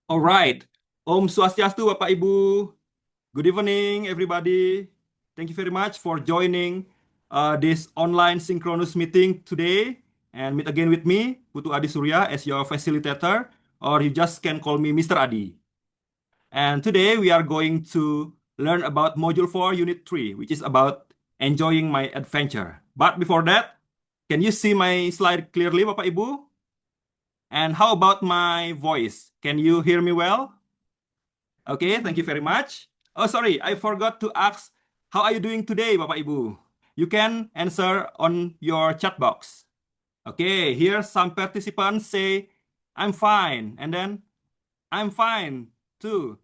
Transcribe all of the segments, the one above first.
All right. Om Swastiastu, Bapak Ibu. Good evening, everybody. Thank you very much for joining this online synchronous meeting today. And meet again with me, Putu Adi Surya, as your facilitator, or you just can call me Mr. Adi. And today we are going to learn about Module 4, Unit 3, which is about enjoying my adventure. But before that, can you see my slide clearly, Bapak Ibu? And how about my voice? Can you hear me well? Okay, thank you very much. Oh, sorry, I forgot to ask, how are you doing today, Bapak Ibu? You can answer on your chat box. Okay, here some participants say, I'm fine, and then I'm fine too.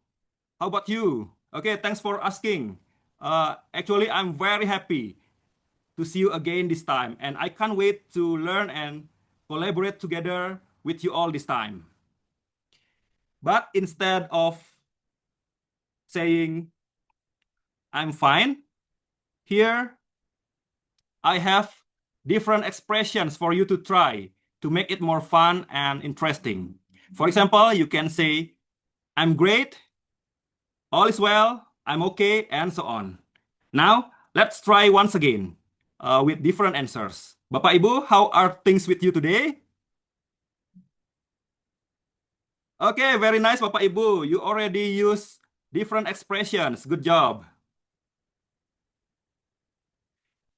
How about you? Okay, thanks for asking. Actually, I'm very happy to see you again this time, and I can't wait to learn and collaborate together with you all this time. But instead of saying I'm fine, here I have different expressions for you to try to make it more fun and interesting. For example, you can say, I'm great, all is well, I'm okay, and so on. Now, let's try once again with different answers. Bapak Ibu, how are things with you today? Okay, very nice, Bapak Ibu. You already use different expressions. Good job.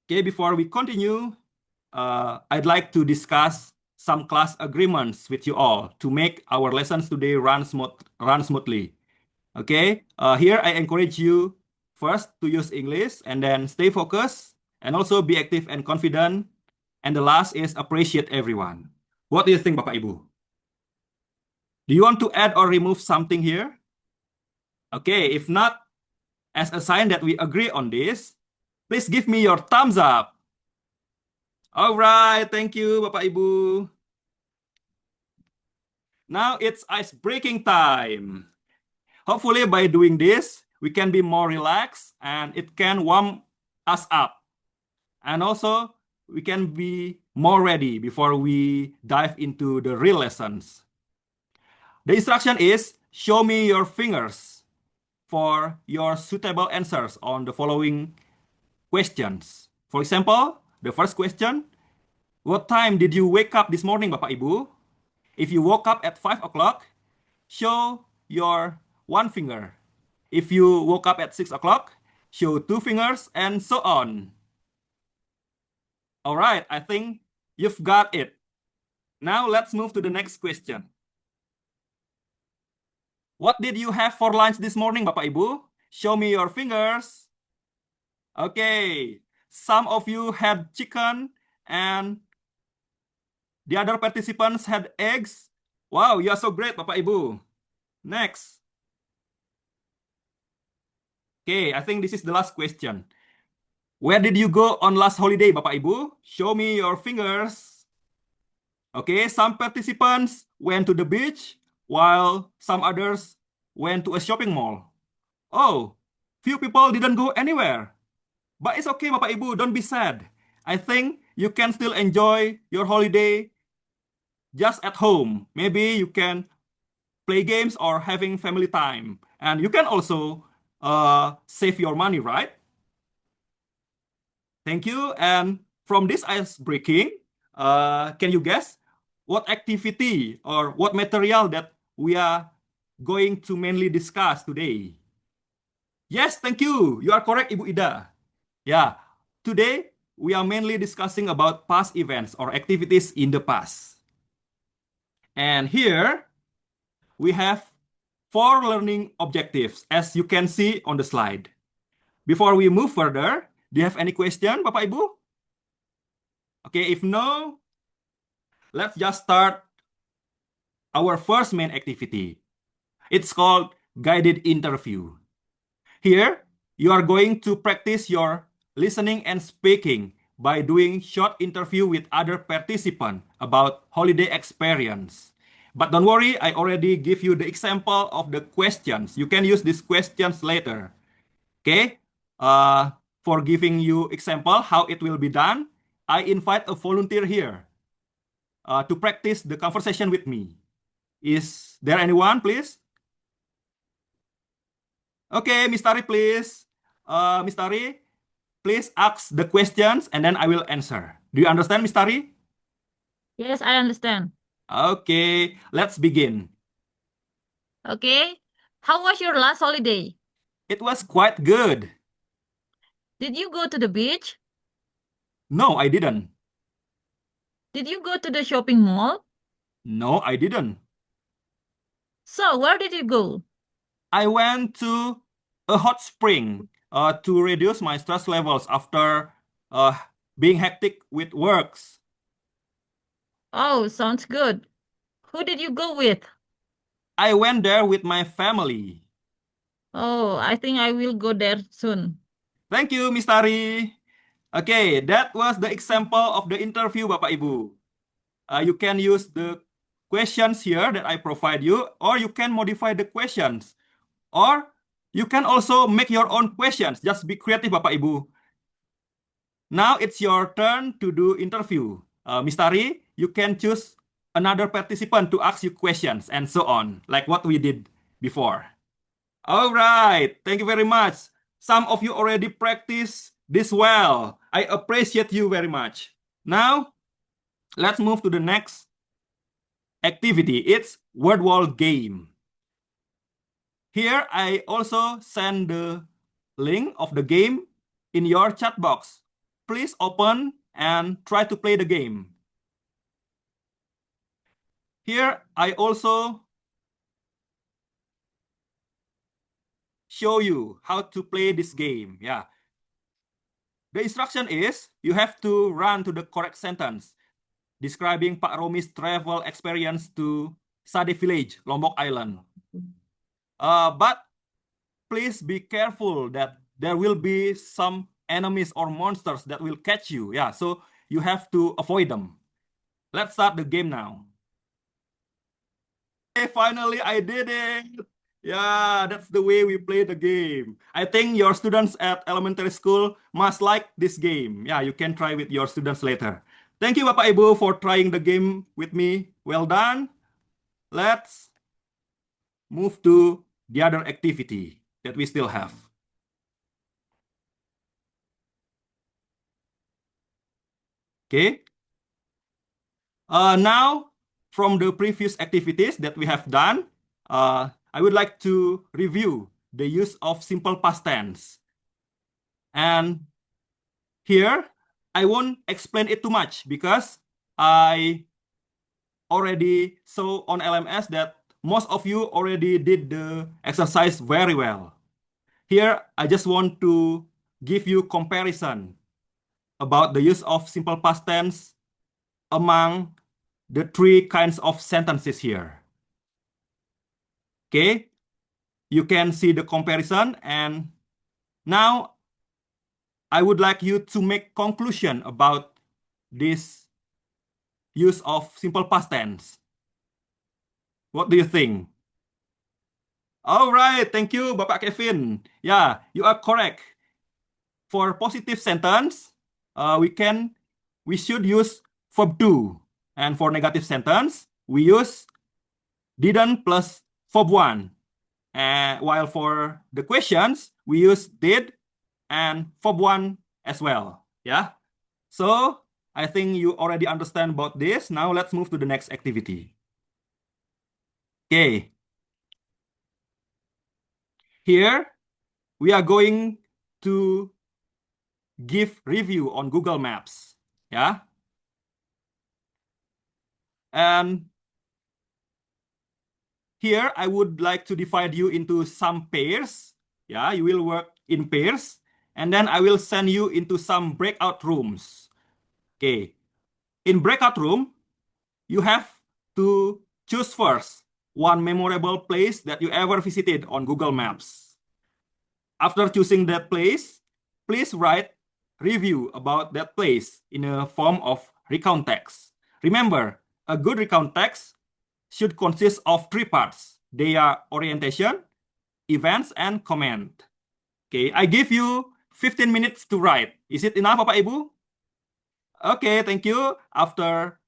Okay, before we continue, I'd like to discuss some class agreements with you all to make our lessons today run smoothly. Okay, here I encourage you first to use English and then stay focused and also be active and confident. And the last is appreciate everyone. What do you think, Bapak Ibu? Do you want to add or remove something here? Okay, if not, as a sign that we agree on this, please give me your thumbs up. All right, thank you, Bapak Ibu. Now it's ice breaking time. Hopefully by doing this, we can be more relaxed and it can warm us up. And also, we can be more ready before we dive into the real lessons. The instruction is, show me your fingers for your suitable answers on the following questions. For example, the first question, what time did you wake up this morning, Bapak Ibu? If you woke up at 5 o'clock, show your one finger. If you woke up at 6 o'clock, show two fingers, and so on. All right, I think you've got it. Now let's move to the next question. What did you have for lunch this morning, Bapak Ibu? Show me your fingers. Okay, some of you had chicken and the other participants had eggs. Wow, you are so great, Bapak Ibu. Next. Okay, I think this is the last question. Where did you go on last holiday, Bapak Ibu? Show me your fingers. Okay, some participants went to the beach, while some others went to a shopping mall. Oh, few people didn't go anywhere. But it's okay, Bapak Ibu, don't be sad. I think you can still enjoy your holiday just at home. Maybe you can play games or having family time. And you can also save your money, right? Thank you. And from this ice breaking, can you guess what activity or what material that we are going to mainly discuss today? Yes, thank you. You are correct, Ibu Ida. Yeah, today we are mainly discussing about past events or activities in the past. And here we have 4 learning objectives, as you can see on the slide. Before we move further, do you have any question, Bapak Ibu? Okay, if no, let's just start our first main activity. It's called guided interview. Here, you are going to practice your listening and speaking by doing short interview with other participants about holiday experience. But don't worry, I already give you the example of the questions. You can use these questions later. Okay? For giving you example how it will be done, I invite a volunteer here to practice the conversation with me. Is there anyone, please? Okay, Miss Tari, please. Miss Tari, please ask the questions and then I will answer. Do you understand, Miss Tari? Yes, I understand. Okay, let's begin. Okay. How was your last holiday? It was quite good. Did you go to the beach? No, I didn't. Did you go to the shopping mall? No, I didn't. So, where did you go? I went to a hot spring to reduce my stress levels after uh, being hectic with works. Oh, sounds good. Who did you go with? I went there with my family. Oh, I think I will go there soon. Thank you, Miss Tari. Okay, that was the example of the interview, Bapak Ibu. You can use the questions here that I provide you, or you can modify the questions, or you can also make your own questions. Just be creative, Bapak Ibu. Now it's your turn to do interview. Miss Tari, you can choose another participant to ask you questions and so on, like what we did before. All right, thank you very much. Some of you already practice this well. I appreciate you very much. Now, let's move to the next activity. It's word wall game. Here, I also send the link of the game in your chat box. Please open and try to play the game. Here, I also show you how to play this game. Yeah. The instruction is you have to run to the correct sentence describing Pak Romi's travel experience to Sade Village, Lombok Island. But please be careful that there will be some enemies or monsters that will catch you. Yeah, so you have to avoid them. Let's start the game now. Hey, finally, I did it. Yeah, that's the way we play the game. I think your students at elementary school must like this game. Yeah, you can try with your students later. Thank you, Bapak Ibu, for trying the game with me. Well done. Let's move to the other activity that we still have. Okay. Now, from the previous activities that we have done, I would like to review the use of simple past tense. And here, I won't explain it too much because I already saw on LMS that most of you already did the exercise very well. Here, I just want to give you comparison about the use of simple past tense among the three kinds of sentences here. Okay, you can see the comparison, and now I would like you to make conclusion about this use of simple past tense. What do you think? All right, thank you, Bapak Kevin. Yeah, you are correct. For positive sentence, we should use verb do, and for negative sentence, we use didn't plus verb one. While for the questions, we use did and verb one as well. Yeah. So I think you already understand about this. Now let's move to the next activity. Okay. Here we are going to give review on Google Maps. Yeah. And here I would like to divide you into some pairs. Yeah, you will work in pairs. And then I will send you into some breakout rooms. Okay. In breakout room, you have to choose first one memorable place that you ever visited on Google Maps. After choosing that place, please write review about that place in a form of recount text. Remember, a good recount text should consist of three parts. They are orientation, events, and comment. Okay, I give you 15 minutes to write. Is it enough, Bapak Ibu? Okay, thank you. After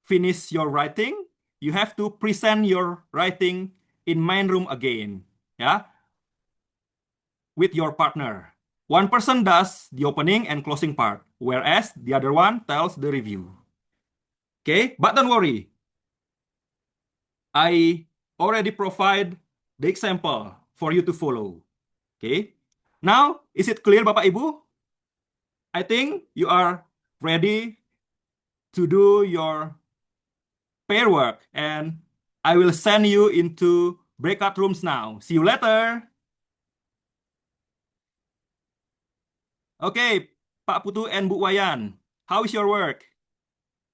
finish your writing, you have to present your writing in main room again. Yeah. with your partner. One person does the opening and closing part, whereas the other one tells the review. Okay, but don't worry. I already provide the example for you to follow. Okay, now is it clear, Bapak Ibu? I think you are ready to do your pair work, and I will send you into breakout rooms now. See you later. Okay, Pak Putu and Bu Wayan, how is your work?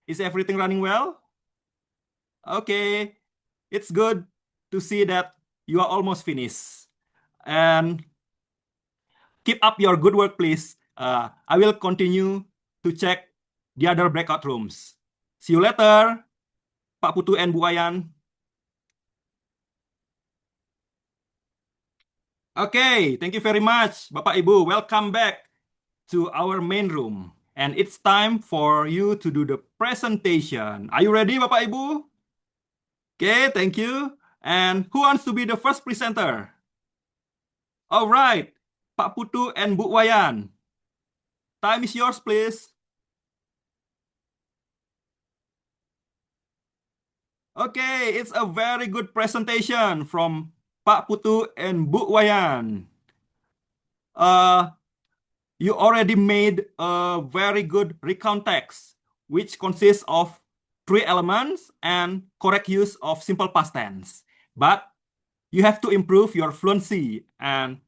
Is everything running well? Okay, it's good to see that you are almost finished. And keep up your good work, please. I will continue to check the other breakout rooms. See you later, Pak Putu and Bu Wayan. Okay, thank you very much, Bapak Ibu. Welcome back to our main room. And it's time for you to do the presentation. Are you ready, Bapak Ibu? Okay, thank you. And who wants to be the first presenter? All right, Pak Putu and Bu Wayan. Time is yours, please. Okay, it's a very good presentation from Pak Putu and Bu Wayan. You already made a very good recount text, which consists of 3 elements and correct use of simple past tense. But you have to improve your fluency, and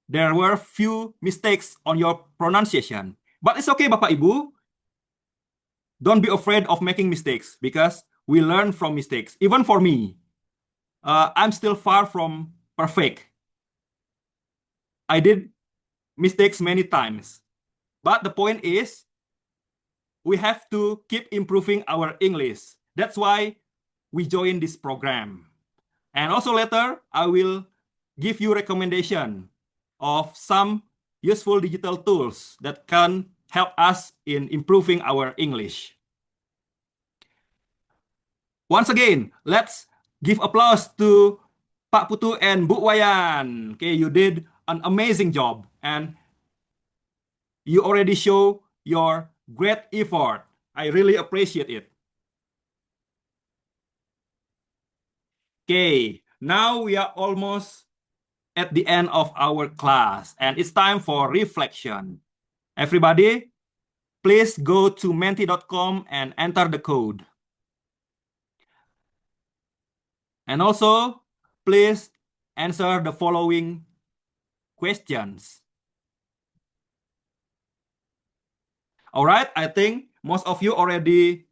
there were few mistakes on your pronunciation. But it's okay, Bapak Ibu. Don't be afraid of making mistakes, because we learn from mistakes. Even for me, I'm still far from perfect. I did mistakes many times. But the point is, we have to keep improving our English. That's why we join this program. And also later, I will give you recommendation of some useful digital tools that can help us in improving our English. Once again, let's give applause to Pak Putu and Bu Wayan. Okay, you did an amazing job, and you already show your great effort. I really appreciate it. Okay, now we are almost at the end of our class, and it's time for reflection. Everybody, please go to menti.com and enter the code. And also, please answer the following questions. All right, I think most of you already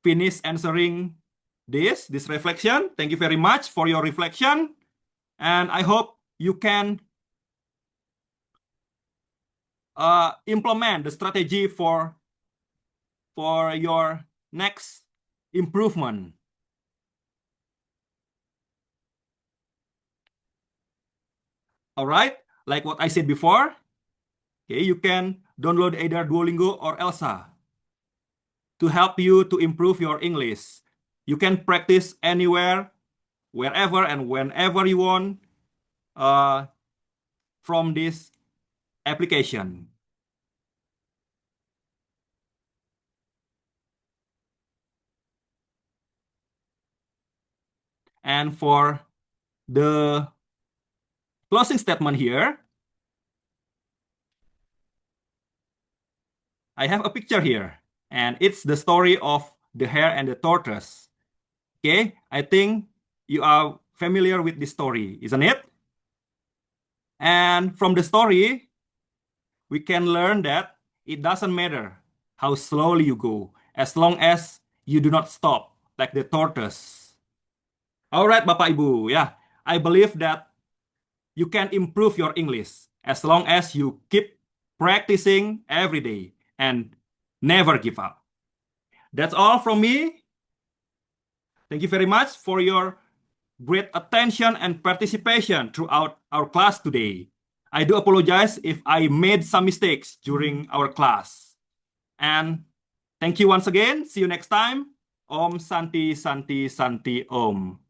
finished answering this reflection. Thank you very much for your reflection. And I hope you can implement the strategy for your next improvement. All right, like what I said before, okay, you can download either Duolingo or Elsa to help you to improve your English. You can practice anywhere, wherever, and whenever you want from this application. And for the closing statement here, I have a picture here, and it's the story of the hare and the tortoise. Okay, I think you are familiar with this story, isn't it? And from the story, we can learn that it doesn't matter how slowly you go, as long as you do not stop like the tortoise. All right, Bapak Ibu, yeah, I believe that you can improve your English as long as you keep practicing every day and never give up. That's all from me. Thank you very much for your great attention and participation throughout our class today. I do apologize if I made some mistakes during our class. And thank you once again. See you next time. Om Santi Santi Santi Om.